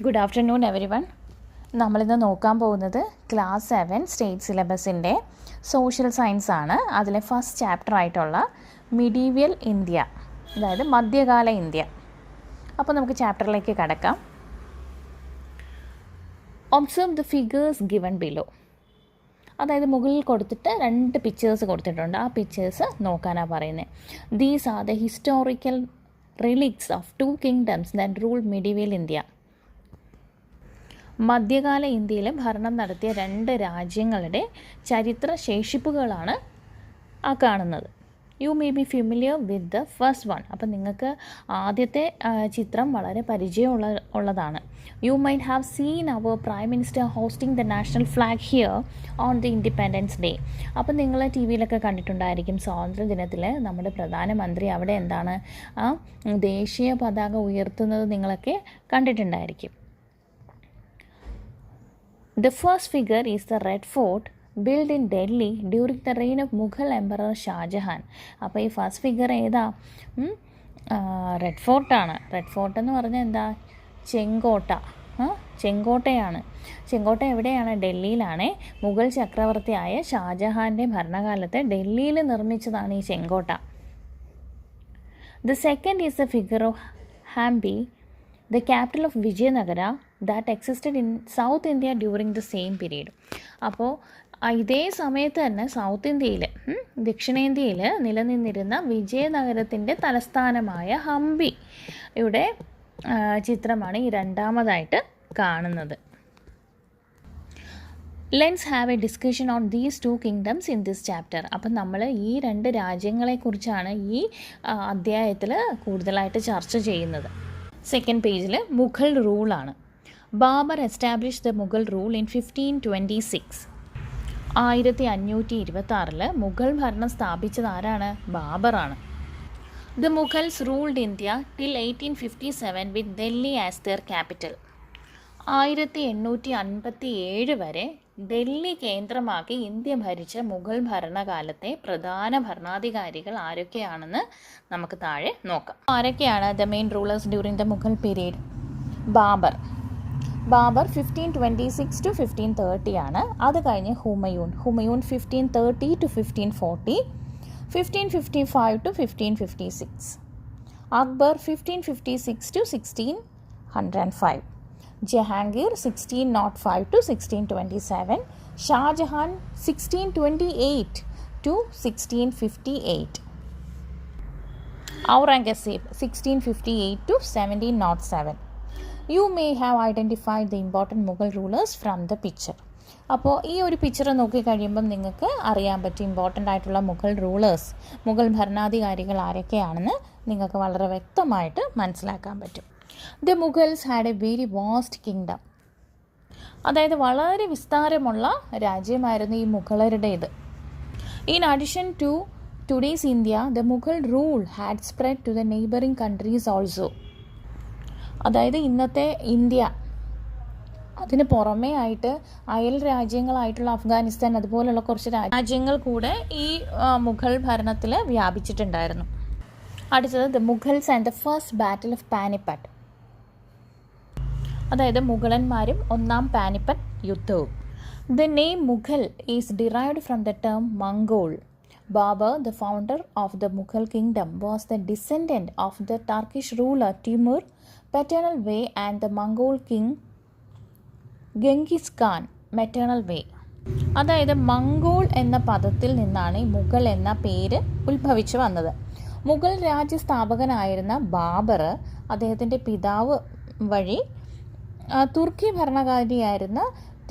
Good afternoon every one. നമ്മളിന്ന് നോക്കാൻ പോകുന്നത് ക്ലാസ് 7 സ്റ്റേറ്റ് സിലബസിൻ്റെ സോഷ്യൽ സയൻസ് ആണ്. അതിലെ ഫസ്റ്റ് ചാപ്റ്റർ ആയിട്ടുള്ള മിഡീവിയൽ ഇന്ത്യ, അതായത് മധ്യകാല ഇന്ത്യ. അപ്പോൾ നമുക്ക് ചാപ്റ്ററിലേക്ക് കടക്കാം. Observe the figures given below. അതായത് മുകളിൽ കൊടുത്തിട്ട് 2 പിക്ചേഴ്സ് കൊടുത്തിട്ടുണ്ട്. ആ പിക്ചേഴ്സ് നോക്കാനാണ് പറയുന്നത്. These are the historical relics of 2 kingdoms that rule medieval India. മധ്യകാല ഇന്ത്യയിൽ ഭരണം നടത്തിയ 2 രാജ്യങ്ങളുടെ ചരിത്ര ശേഷിപ്പുകളാണ് ആ കാണുന്നത്. You may be familiar with the first one. അപ്പം നിങ്ങൾക്ക് ആദ്യത്തെ ചിത്രം വളരെ പരിചയമുള്ളതാണ്. You might have seen our prime minister hosting the national flag here on the Independence Day. അപ്പം നിങ്ങൾ ടി വിയിലൊക്കെ കണ്ടിട്ടുണ്ടായിരിക്കും, സ്വാതന്ത്ര്യ ദിനത്തിൽ നമ്മുടെ പ്രധാനമന്ത്രി അവിടെ എന്താണ് ദേശീയ പതാക ഉയർത്തുന്നത് നിങ്ങളൊക്കെ കണ്ടിട്ടുണ്ടായിരിക്കും. The first figure is the Red Fort built in Delhi during the reign of Mughal Emperor Shah Jahan. അപ്പോൾ ഈ ഫസ്റ്റ് ഫിഗർ ഏതാ? റെഡ് ഫോർട്ടാണ്. റെഡ് ഫോർട്ട് എന്ന് പറഞ്ഞാൽ എന്താ? ചെങ്കോട്ട. ചെങ്കോട്ടയാണ്. ചെങ്കോട്ട എവിടെയാണ്? ഡൽഹിയിലാണ്. മുഗൾ ചക്രവർത്തിയായ ഷാജഹാൻ്റെ ഭരണകാലത്ത് ഡൽഹിയിൽ നിർമ്മിച്ചതാണ് ഈ ചെങ്കോട്ട. The second is the figure of Hampi, the capital of Vijayanagara that existed in South India during the same period. അപ്പോൾ ഇതേ സമയത്ത് തന്നെ സൗത്ത് ഇന്ത്യയിൽ, ദക്ഷിണേന്ത്യയിൽ നിലനിന്നിരുന്ന വിജയനഗരത്തിൻ്റെ തലസ്ഥാനമായ ഹംപി ഇവിടെ ചിത്രമാണ് ഈ രണ്ടാമതായിട്ട് കാണുന്നത്. Let's have A discussion on these 2 kingdoms in this chapter. അപ്പം നമ്മൾ ഈ 2 രാജ്യങ്ങളെക്കുറിച്ചാണ് ഈ അധ്യായത്തിൽ കൂടുതലായിട്ട് ചർച്ച ചെയ്യുന്നത്. സെക്കൻഡ് പേജിൽ മുഗൾ റൂളാണ്. Babur establish the Mughal rule in 1526. 1526 Mughal ഭരണം സ്ഥാപിച്ചത് ആരാണ്? ബാബറാണ്. The Mughals ruled India till 1857 with Delhi as their capital. 1857 വരെ ഡൽഹി കേന്ദ്രമാക്കി ഇന്ത്യ ഭരിച്ച മുഗൾ ഭരണകാലത്തെ പ്രധാന ഭരണാധികാരികൾ ആരൊക്കെയാണെന്ന് നമുക്ക് താഴെ നോക്കാം. ആരൊക്കെയാണ് the main rulers during the Mughal period? Babur 1526 to 1530 ആണ്. അത് കഴിഞ്ഞ് Humayun 1530 to 1540, 1555 to 1556. Akbar 1556 to 1605. Jahangir 1605 to 1627. Shah Jahan 1628 to 1658. Aurangzeb 1658 to 1707. You may have identified the important Mughal rulers from the picture. അപ്പോൾ ഈ ഒരു പിക്ചർ നോക്കിക്കഴിയുമ്പം നിങ്ങൾക്ക് അറിയാൻ പറ്റും ഇമ്പോർട്ടൻ്റ് ആയിട്ടുള്ള മുഗൾ റൂളേഴ്സ്, മുഗൾ ഭരണാധികാരികൾ ആരൊക്കെയാണെന്ന് നിങ്ങൾക്ക് വളരെ വ്യക്തമായിട്ട് മനസ്സിലാക്കാൻ പറ്റും. The Mughals had a very vast kingdom. അതായത് വളരെ വിസ്താരമുള്ള രാജ്യമായിരുന്നു ഈ മുഗളരുടേത്. In addition to today's India, the Mughal rule had spread to the neighbouring countries also. അതായത് ഇന്നത്തെ ഇന്ത്യ, അതിന് പുറമേ ആയിട്ട് അയൽ രാജ്യങ്ങളായിട്ടുള്ള അഫ്ഗാനിസ്ഥാൻ അതുപോലുള്ള കുറച്ച് രാജ്യങ്ങൾ കൂടെ ഈ മുഗൾ ഭരണത്തിൽ വ്യാപിച്ചിട്ടുണ്ടായിരുന്നു. അടുത്തത് the Mughals and the first battle of Panipat. അതായത് മുഗളന്മാരും ഒന്നാം പാനിപ്പറ്റ് യുദ്ധവും. The name Mughal is derived from the term Mongol. Babur, the founder of the Mughal kingdom, was the descendant of the Turkish ruler Timur, paternal way, and the Mongol king Genghis Khan, maternal way. അതായത് Mongol എന്ന പദത്തിൽ നിന്നാണ് ഈ മുഗൾ എന്ന പേര് ഉത്ഭവിച്ചു വന്നത്. മുഗൾ രാജ്യസ്ഥാപകനായിരുന്ന ബാബർ അദ്ദേഹത്തിൻ്റെ പിതാവ് വഴി തുർക്കി ഭരണകാരിയായിരുന്ന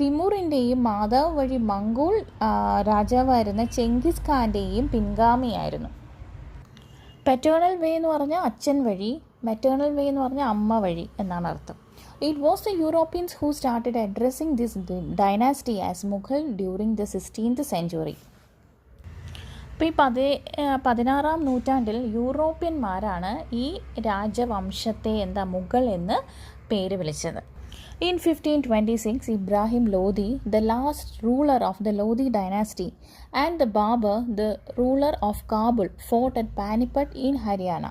തിമൂറിൻ്റെയും മാതാവ് വഴി മംഗോൾ രാജാവായിരുന്ന ചെങ്കിസ് ഖാൻ്റെയും പിൻഗാമിയായിരുന്നു. പെറ്റേണൽ വേ എന്ന് പറഞ്ഞാൽ അച്ഛൻ വഴി, മെറ്റേണൽ വേ എന്ന് പറഞ്ഞാൽ അമ്മ വഴി എന്നാണ് അർത്ഥം. It was the Europeans who started addressing this dynasty as Mughal during the 16th century. ഇപ്പോൾ ഈ 16ാം നൂറ്റാണ്ടിൽ യൂറോപ്യന്മാരാണ് ഈ രാജവംശത്തെ മുഗൾ എന്ന് പേര് വിളിച്ചത്. In 1526, Ibrahim Lodi, the last ruler of the Lodi dynasty, and the Babur, the ruler of Kabul, fought at Panipat in Haryana.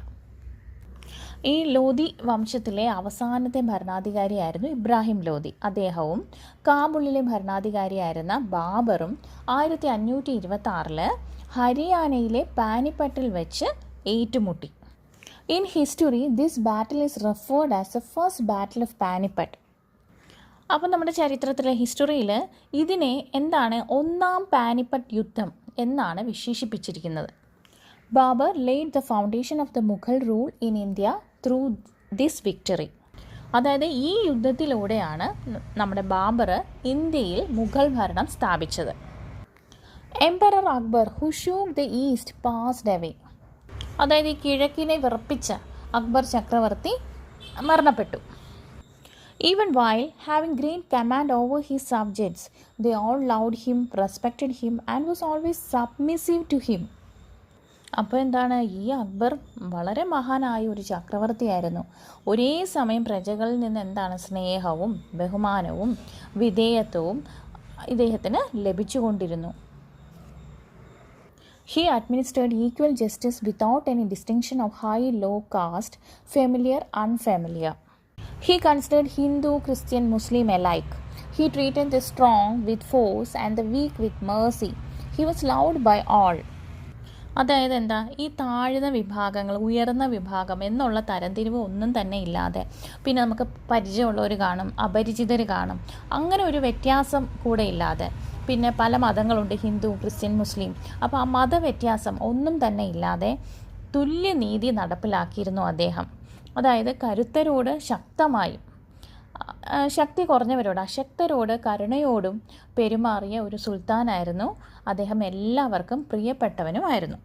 ഈ ലോധി വംശത്തിലെ അവസാനത്തെ ഭരണാധികാരിയായിരുന്നു ഇബ്രാഹിം ലോധി. അദ്ദേഹവും കാബൂളിലെ ഭരണാധികാരിയായിരുന്ന ബാബറും 1526 ഹരിയാനയിലെ പാനിപ്പട്ടിൽ വെച്ച് ഏറ്റുമുട്ടി. In history this battle is referred as A first battle of Panipat. അപ്പം നമ്മുടെ ചരിത്രത്തിലെ ഹിസ്റ്ററിയിൽ ഇതിനെ എന്താണ് ഒന്നാം പാനിപ്പട്ട് യുദ്ധം എന്നാണ് വിശേഷിപ്പിച്ചിരിക്കുന്നത്. Babur laid the foundation of the Mughal rule in India through this victory. അതായത് ഈ യുദ്ധത്തിലൂടെയാണ് നമ്മുടെ ബാബർ ഇന്ത്യയിൽ മുഗൾ ഭരണം സ്ഥാപിച്ചത്. Emperor Akbar who shook the east passed away. അതായത് ഈ കിഴക്കിനെ വിറപ്പിച്ച അക്ബർ ചക്രവർത്തി മരണപ്പെട്ടു. Even while having great command over his subjects, they all loved him, respected him and was always submissive to him. അപ്പോൾ എന്താണ്, ഈ അക്ബർ വളരെ മഹാനായ ഒരു ചക്രവർത്തിയായിരുന്നു. ഒരേ സമയം പ്രജകളിൽ നിന്ന് എന്താണ് സ്നേഹവും ബഹുമാനവും വിധേയത്വവും ഇദ്ദേഹത്തിന് ലഭിച്ചുകൊണ്ടിരുന്നു. He administered equal justice without any distinction of high, low caste, familiar, unfamiliar. He considered Hindu, Christian, Muslim alike. He treated the strong with force and the weak with mercy. He was loved by all. അതായത് എന്താ, ഈ താഴ്ന്ന വിഭാഗങ്ങൾ ഉയർന്ന വിഭാഗം എന്നുള്ള തരംതിരിവ് ഒന്നും തന്നെ ഇല്ലാതെ, പിന്നെ നമുക്ക് പരിചയമുള്ളവർ കാണും, അപരിചിതർ കാണും, അങ്ങനെ ഒരു വ്യത്യാസം കൂടെ ഇല്ലാതെ, പിന്നെ പല മതങ്ങളുണ്ട്, ഹിന്ദു, ക്രിസ്ത്യൻ, മുസ്ലിം. അപ്പോൾ ആ മതവ്യത്യാസം ഒന്നും തന്നെ ഇല്ലാതെ തുല്യനീതി നടപ്പിലാക്കിയിരുന്നു അദ്ദേഹം. അതായത് കരുത്തരോട് ശക്തമായും ശക്തി കുറഞ്ഞവരോട് അശക്തരോട് കരുണയോടും പെരുമാറിയ ഒരു സുൽത്താനായിരുന്നു അദ്ദേഹം. എല്ലാവർക്കും പ്രിയപ്പെട്ടവനുമായിരുന്നു.